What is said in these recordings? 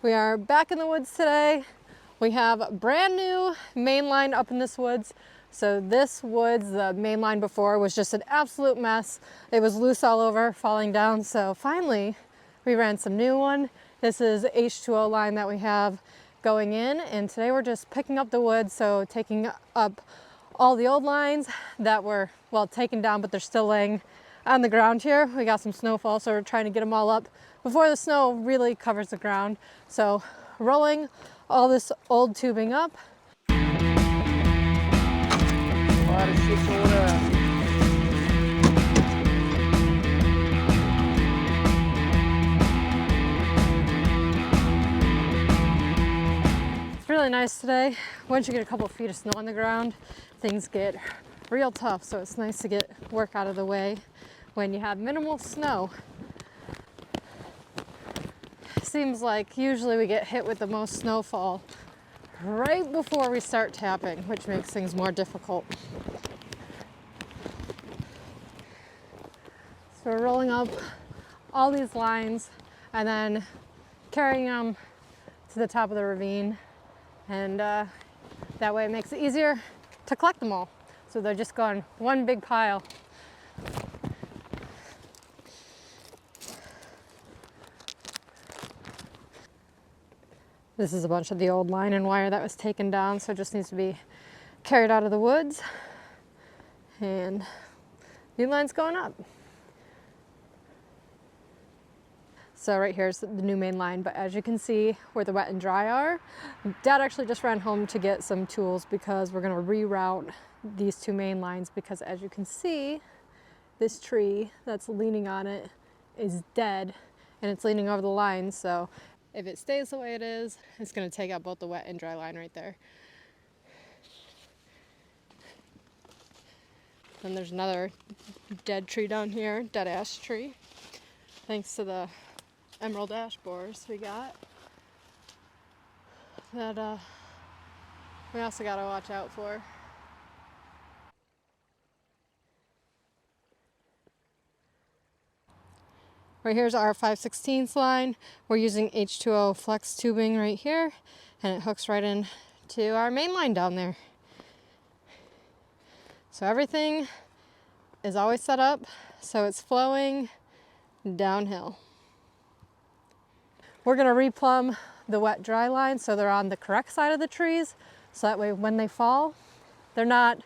We are back in the woods today. We have a brand new main line up in this woods. So this woods, the main line before, was just an absolute mess. It was loose all over, falling down. So finally, we ran some new one. This is H2O line that we have going in. And today we're just picking up the wood. So taking up all the old lines that were, well, taken down, but they're still laying on the ground here. We got some snowfall, so we're trying to get them all up before the snow really covers the ground. So rolling all this old tubing up. A lot of shit going on. It's really nice today. Once you get a couple of feet of snow on the ground, things get real tough. So it's nice to get work out of the way when you have minimal snow. Seems like usually we get hit with the most snowfall right before we start tapping, which makes things more difficult. So we're rolling up all these lines and then carrying them to the top of the ravine, and that way it makes it easier to collect them all. So they're just going one big pile. This is a bunch of the old line and wire that was taken down, so it just needs to be carried out of the woods. And new line's going up. So right here is the new main line, but as you can see where the wet and dry are, Dad actually just ran home to get some tools because we're gonna reroute these two main lines, because as you can see, this tree that's leaning on it is dead and it's leaning over the line. So if it stays the way it is, it's going to take out both the wet and dry line right there. Then there's another dead tree down here, dead ash tree. Thanks to the emerald ash borers we got. That we also got to watch out for. Right here's our 5/16 line. We're using H2O flex tubing right here, and it hooks right in to our main line down there. So everything is always set up so it's flowing downhill. We're gonna replumb the wet dry line so they're on the correct side of the trees, so that way when they fall, they're not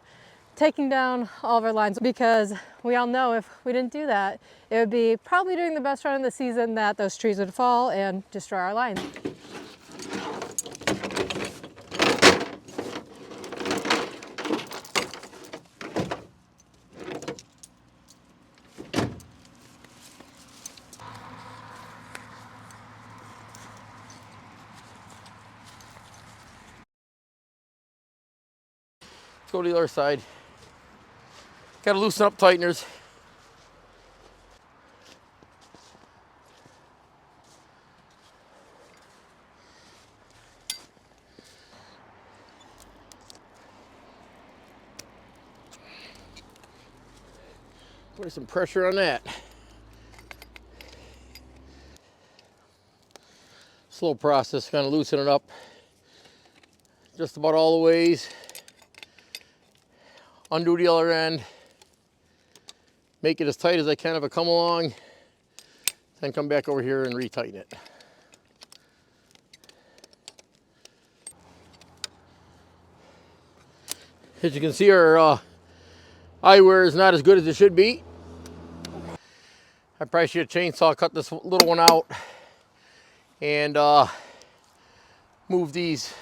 taking down all of our lines, because we all know if we didn't do that, it would be probably during the best run of the season that those trees would fall and destroy our lines. Let's go to the other side. Got to loosen up tighteners. Put some pressure on that. Slow process, kind of loosen it up just about all the ways. Undo the other end. Make it as tight as I can if I come along. Then come back over here and retighten it. As you can see, our eyewear is not as good as it should be. I probably should have chainsaw cut this little one out and move these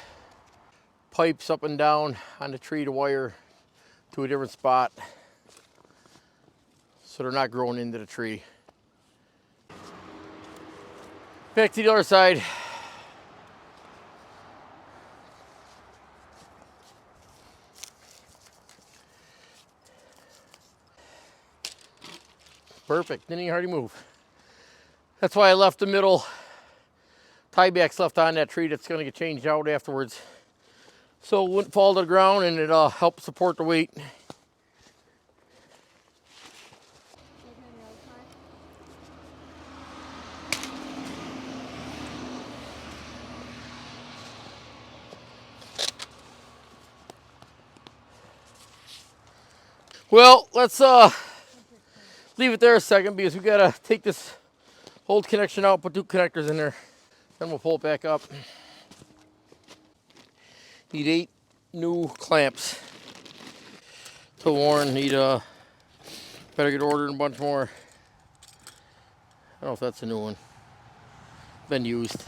pipes up and down on the tree to wire to a different spot so they're not growing into the tree. Back to the other side. Perfect, didn't even hardly move. That's why I left the middle tie backs left on that tree that's gonna get changed out afterwards. So it wouldn't fall to the ground and it helped support the weight. Well, let's leave it there a second because we gotta take this old connection out, put 2 connectors in there, then we'll pull it back up. Need 8 new clamps to Warren. Need better get ordered a bunch more. I don't know if that's a new one. Been used.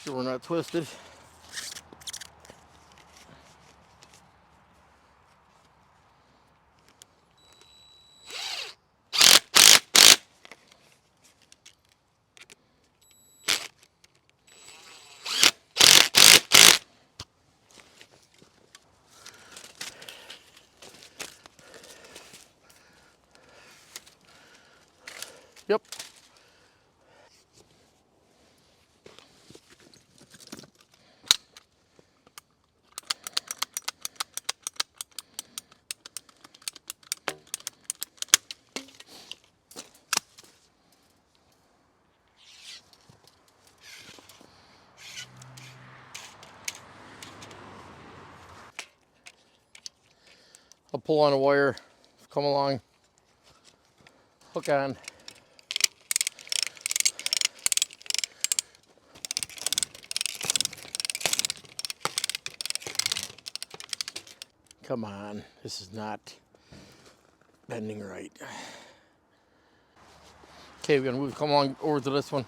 Sure we're not twisted. Yep. I'll pull on a wire, come along, hook on. Come on, this is not bending right. Okay, we're gonna move, come along over to this one.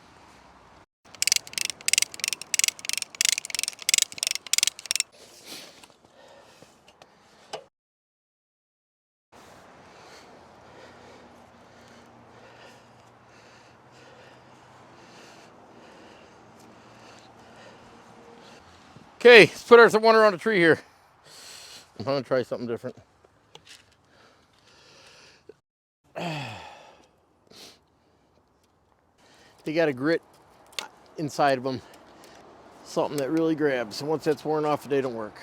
Okay, let's put our one around the tree here. I'm gonna try something different. They got a grit inside of them, something that really grabs. And once that's worn off, they don't work.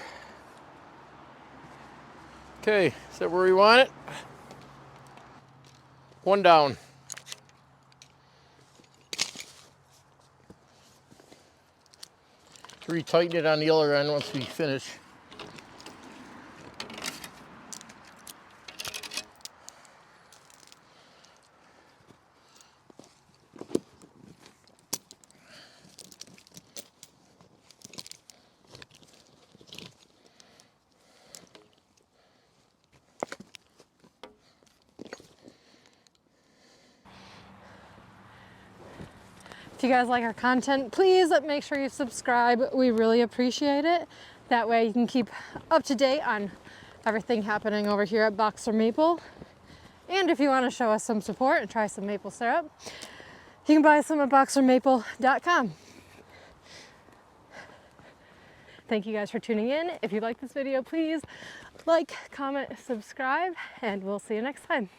Okay, is that where we want it? One down. Retighten it on the other end once we finish. If you guys like our content, please make sure you subscribe. We really appreciate it. That way you can keep up to date on everything happening over here at Boxler Maple. And if you want to show us some support and try some maple syrup, you can buy some at boxlermaple.com. Thank you guys for tuning in. If you like this video, please like, comment, subscribe, and we'll see you next time.